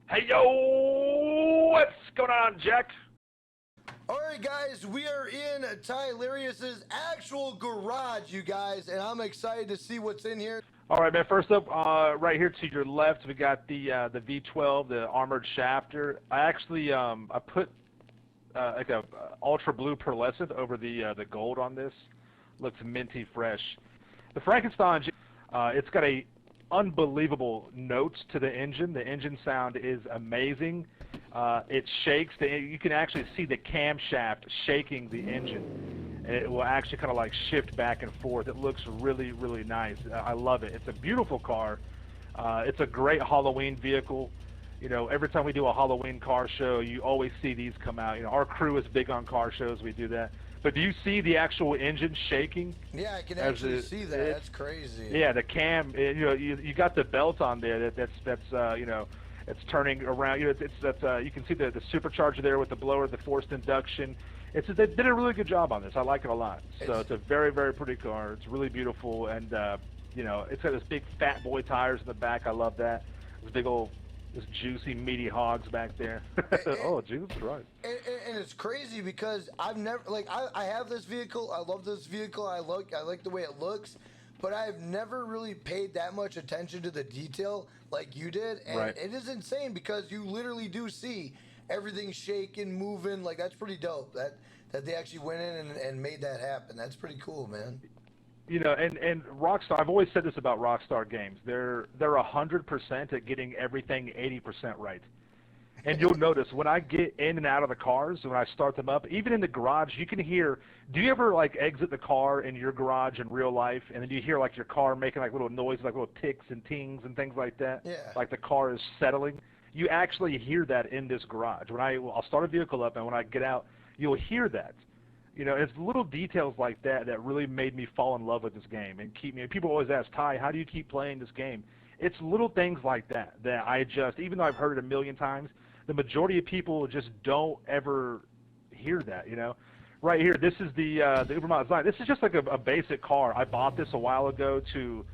Hey, yo, what's going on, Jack? Alright guys, we are in Tylarious' actual garage, you guys, and I'm excited to see what's in here. All right, man, first up, right here to your left, we got the V12, the armored shafter. I actually, I put like a ultra blue pearlescent over the gold on this. Looks minty fresh. The Frankenstein, it's got a unbelievable notes to the engine. The engine sound is amazing. It shakes. You can actually see the camshaft shaking the engine. It will actually kind of like shift back and forth. It looks really, really nice. I love it. It's a beautiful car. It's a great Halloween vehicle. You know, every time we do a Halloween car show, you always see these come out. You know, our crew is big on car shows. We do that. But do you see the actual engine shaking? Yeah, I can actually see that. That's crazy. Yeah, the cam. You know, you got the belt on there. That's you know, it's turning around. You know, you can see the supercharger there with the blower, the forced induction. They did a really good job on this. I like it a lot. So it's a very, very pretty car. It's really beautiful, and you know, it's got this big fat boy tires in the back. I love that. This big old, this juicy meaty hogs back there. Oh, juice, right. And it's crazy because I've never, like, I have this vehicle. I love this vehicle. I like the way it looks, but I've never really paid that much attention to the detail like you did. And right. It is insane because you literally do see everything shaking, moving. Like, that's pretty dope. That they actually went in and made that happen. That's pretty cool, man. You know, and Rockstar, I've always said this about Rockstar games. They're 100% at getting everything 80% right. And you'll notice when I get in and out of the cars, when I start them up, even in the garage, you can hear. Do you ever like exit the car in your garage in real life, and then you hear like your car making like little noises, like little ticks and tings and things like that? Yeah. Like the car is settling. You actually hear that in this garage. I'll start a vehicle up, and when I get out, you'll hear that. You know, it's little details like that that really made me fall in love with this game and keep me. People always ask, Ty, how do you keep playing this game? It's little things like that I just, even though I've heard it a million times, the majority of people just don't ever hear that. You know, right here, this is the Ubermatt design. This is just like a basic car. I bought this a while ago to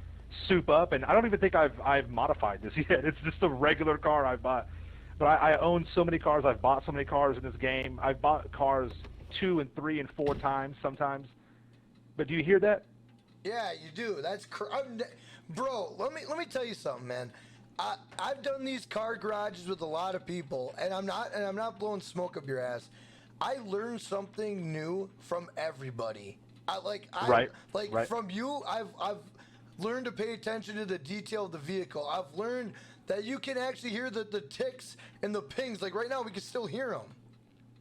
soup up, and I don't even think I've modified this yet. It's just a regular car I bought. But I own so many cars. I've bought so many cars in this game. I've bought cars 2 and 3 and 4 times sometimes. But do you hear that? Yeah, you do. That's bro. Let me tell you something, man. I've done these car garages with a lot of people, and I'm not blowing smoke up your ass. I learned something new from everybody. Right. From you, I've learned to pay attention to the detail of the vehicle. I've learned that you can actually hear the ticks and the pings. Like right now, we can still hear them.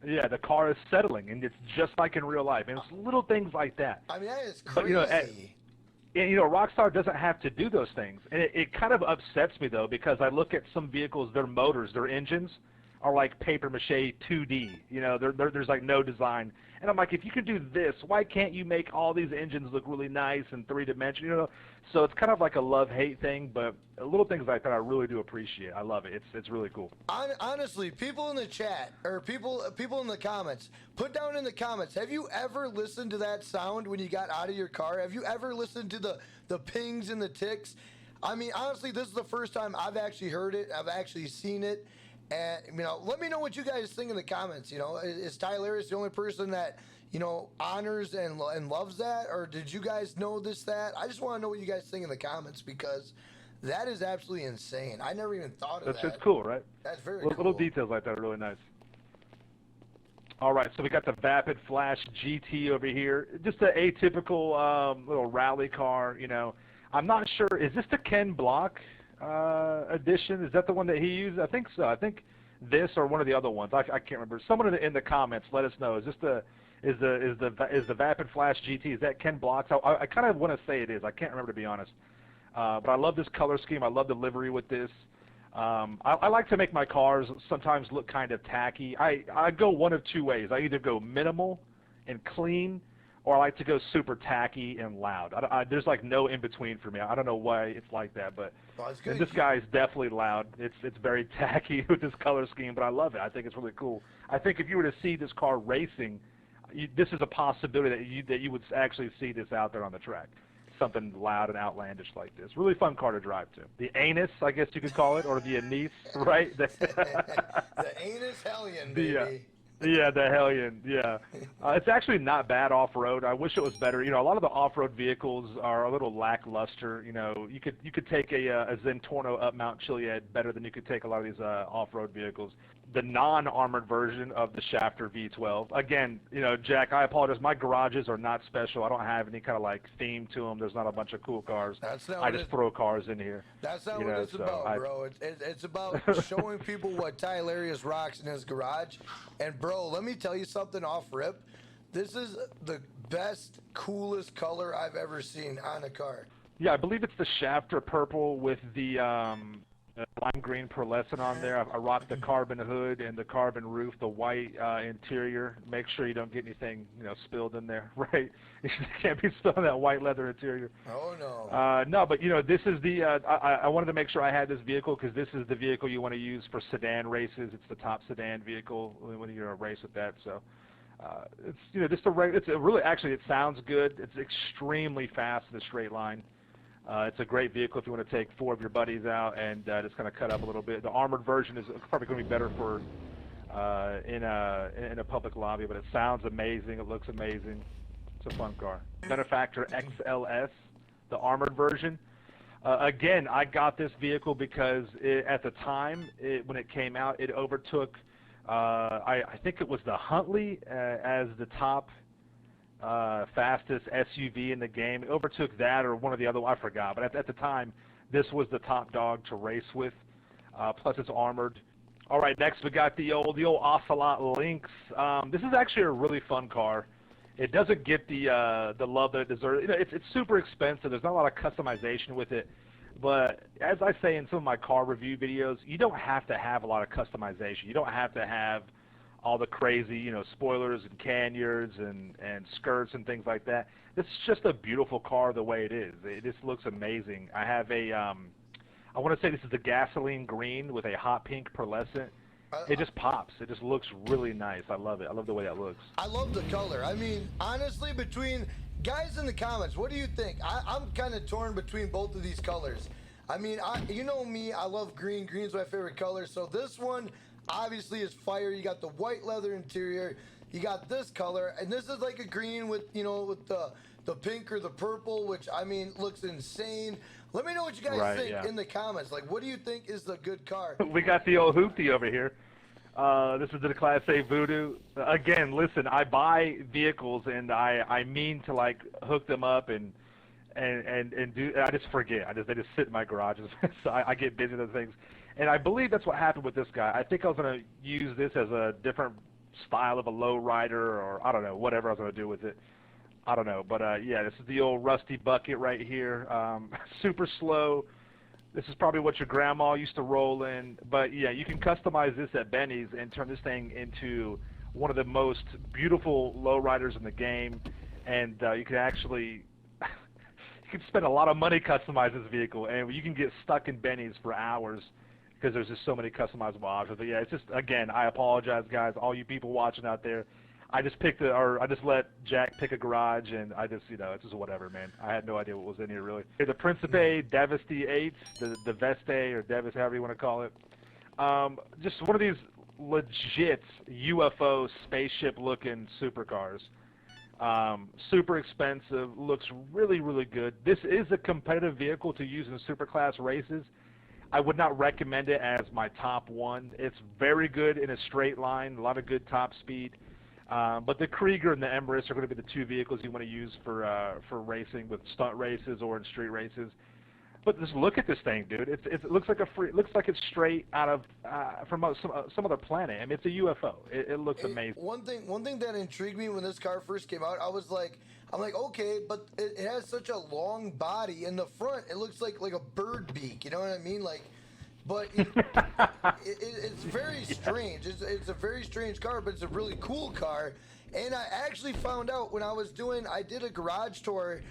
Yeah, the car is settling, and it's just like in real life. And it's little things like that. I mean, that is crazy. But, you know, Rockstar doesn't have to do those things. And it kind of upsets me, though, because I look at some vehicles, their motors, their engines are like papier-mâché 2D. You know, there's like no design. And I'm like, if you could do this, why can't you make all these engines look really nice and three-dimensional? You know, so it's kind of like a love-hate thing, but little things like that I really do appreciate. I love it. It's really cool. Honestly, people in the chat or people in the comments, put down in the comments, have you ever listened to that sound when you got out of your car? Have you ever listened to the pings and the ticks? I mean, honestly, this is the first time I've actually heard it. I've actually seen it. And, you know, let me know what you guys think in the comments. You know, is Tylarious the only person that, you know, honors and loves that? Or did you guys know that? I just want to know what you guys think in the comments because that is absolutely insane. I never even thought of that. That's just cool, right? That's very cool. Little details like that are really nice. All right, so we got the Vapid Flash GT over here. Just an atypical little rally car, you know. I'm not sure. Is this the Ken Block edition? Is that the one that he used? I think so. I think this or one of the other ones. I can't remember. Someone in the comments, let us know. Is this is the Vapid Flash GT? Is that Ken Block's? I kind of want to say it is. I can't remember, to be honest. But I love this color scheme. I love the livery with this. I like to make my cars sometimes look kind of tacky. I go one of two ways. I either go minimal and clean, or I like to go super tacky and loud. There's like no in between for me. I don't know why it's like that, but and this guy is definitely loud. It's very tacky with this color scheme, but I love it. I think it's really cool. I think if you were to see this car racing, this is a possibility that you would actually see this out there on the track. something loud and outlandish like this. Really fun car to drive to. The Anus, I guess you could call it, or the Anise, right? The Anus Hellion, baby. Yeah, the Hellion, yeah. It's actually not bad off-road. I wish it was better. You know, a lot of the off-road vehicles are a little lackluster. You know, you could take a Zentorno up Mount Chiliad better than you could take a lot of these off-road vehicles. The non-armored version of the Shafter V12. Again, you know, Jack, I apologize. My garages are not special. I don't have any kind of like theme to them. There's not a bunch of cool cars. I just throw cars in here. That's not what it's about, bro. It's about showing people what Tylarious rocks in his garage. And bro, let me tell you something off rip. This is the best, coolest color I've ever seen on a car. Yeah, I believe it's the Shafter purple with the lime green pearlescent on there. I rocked the carbon hood and the carbon roof, the white interior. Make sure you don't get anything, you know, spilled in there, right? You can't be spilling that white leather interior. Oh no. No, but you know, this is the. I wanted to make sure I had this vehicle because this is the vehicle you want to use for sedan races. It's the top sedan vehicle when you're gonna race with that. So. It's, you know, just it's a really, actually, it sounds good. It's extremely fast in a straight line. It's a great vehicle if you want to take 4 of your buddies out and just kind of cut up a little bit. The armored version is probably going to be better for in a public lobby, but it sounds amazing. It looks amazing. It's a fun car. Benefactor XLS, the armored version. Again, I got this vehicle because at the time when it came out, it overtook. I think it was the Huntley as the top fastest SUV in the game. It overtook that or one of the other, I forgot. But at the time, this was the top dog to race with. Plus, it's armored. All right, next we got the old Ocelot Lynx. This is actually a really fun car. It doesn't get the love that it deserves. You know, it's super expensive. There's not a lot of customization with it. But as I say in some of my car review videos, you don't have to have a lot of customization. You don't have to have all the crazy, you know, spoilers and canyards and skirts and things like that. This is just a beautiful car the way it is. It just looks amazing. I have a, I want to say this is the gasoline green with a hot pink pearlescent. It just pops. It just looks really nice. I love it. I love the way that looks. I love the color. I mean, honestly, between... Guys in the comments, what do you think? I'm kind of torn between both of these colors. I mean, you know me, I love green. Green's my favorite color. So this one obviously is fire. You got the white leather interior. You got this color, and this is like a green with, you know, with the pink or the purple, which I mean looks insane. Let me know what you guys think in the comments. Like, what do you think is the good car? We got the old hoopty over here. This is the Class A Voodoo. Again, listen, I buy vehicles and I mean to like hook them up and do. I just forget. They just sit in my garages. So I get busy with things, and I believe that's what happened with this guy. I think I was going to use this as a different style of a lowrider, or I don't know, whatever I was going to do with it. I don't know, but yeah, this is the old rusty bucket right here. Super slow. This is probably what your grandma used to roll in, but yeah, you can customize this at Benny's and turn this thing into one of the most beautiful lowriders in the game, and you can actually you can spend a lot of money customizing this vehicle, and you can get stuck in Benny's for hours because there's just so many customizable options. But yeah, it's just, again, I apologize, guys, all you people watching out there. I just I just let Jack pick a garage, and I just, you know, it's just whatever, man. I had no idea what was in here, really. The Principe Deveste Eight, the Deveste, or Deveste, however you want to call it. Just one of these legit UFO spaceship-looking supercars. Super expensive, looks really, really good. This is a competitive vehicle to use in superclass races. I would not recommend it as my top one. It's very good in a straight line, a lot of good top speed. But the Krieger and the Emirates are going to be the 2 vehicles you want to use for racing with stunt races or in street races. But just look at this thing, dude. It looks like looks like it's straight out of from some other planet. I mean, it's a UFO. It looks amazing. One thing that intrigued me when this car first came out, I'm like, okay, but it has such a long body in the front. It looks like a bird beak. You know what I mean? Like. But it's very strange. It's a very strange car, but it's a really cool car. And I actually found out when I did a garage tour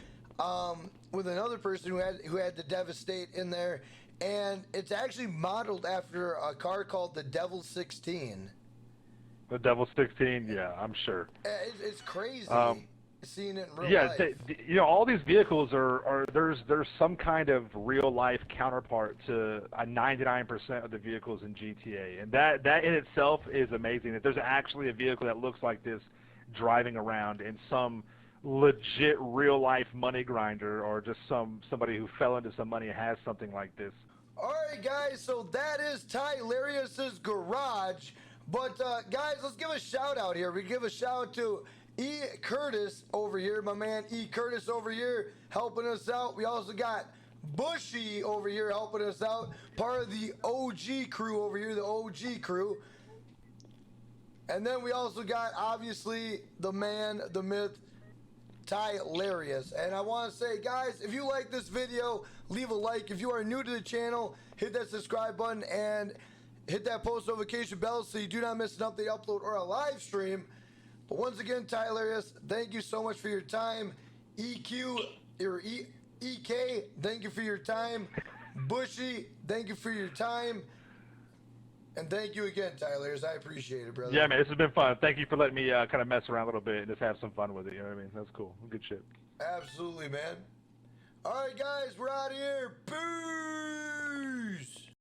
with another person who had the Deveste Eight in there, and it's actually modeled after a car called the Devil 16. The Devil 16, yeah, I'm sure. It's crazy. seeing it in real Yeah, life. you know, all these vehicles are there's some kind of real life counterpart to 99% of the vehicles in GTA, and that in itself is amazing. That there's actually a vehicle that looks like this driving around, and some legit real life money grinder or just somebody who fell into some money has something like this. All right, guys, so that is Tylarious's garage. But, guys, let's give a shout out here. We give a shout out to E. Curtis over here, my man E. Curtis over here helping us out. We also got Bushy over here helping us out, part of the OG crew over here, the OG crew. And then we also got, obviously, the man, the myth, Tylarious. And I want to say, guys, if you like this video, leave a like. If you are new to the channel, hit that subscribe button and hit that post notification bell so you do not miss an update, upload, or a live stream. But once again, Tylarious, thank you so much for your time. EQ, or EK, thank you for your time. Bushy, thank you for your time. And thank you again, Tylarious. I appreciate it, brother. Yeah, man, this has been fun. Thank you for letting me kind of mess around a little bit and just have some fun with it. You know what I mean? That's cool. Good shit. Absolutely, man. All right, guys, we're out of here. Peace.